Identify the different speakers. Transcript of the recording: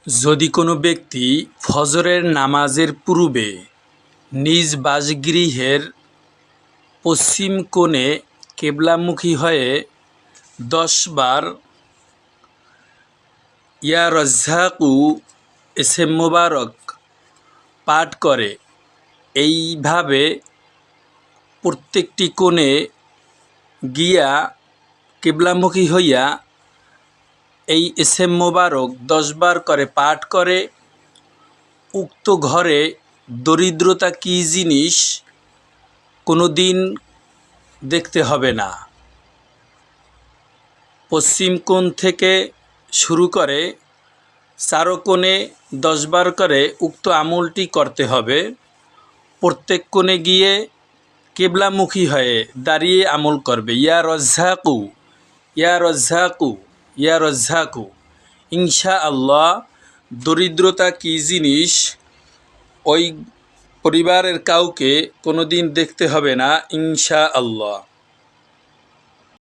Speaker 1: যদি কোনো ব্যক্তি ফজরের নামাজের পূর্বে নিজ বাসগৃহের পশ্চিম কোণে কেবলামুখী হয়ে 10 বার ইয়া রাজ্জাকু এসে মোবারক পাঠ করে, এইভাবে প্রত্যেকটি কোণে গিয়া কেবলামুখী হইয়া এই এসএম মোবারক 10 বার করে পাঠ করে, উক্ত ঘরে দরিদ্রতা কী জিনিস কোনো দিন দেখতে হবে না। পশ্চিম কোণ থেকে শুরু করে চারো কোণে 10 বার করে উক্ত আমলটি করতে হবে। প্রত্যেক কোণে গিয়ে কেবলামুখী হয়ে দাঁড়িয়ে আমল করবে, ইয়া রাজ্জাকু ইয়া রাজ্জাকু ইয়া রাজ্জাকু। ইনশাআল্লাহ দরিদ্রতা কী জিনিস ওই পরিবারের কাউকে কোনো দিন দেখতে হবে না, ইনশাআল্লাহ।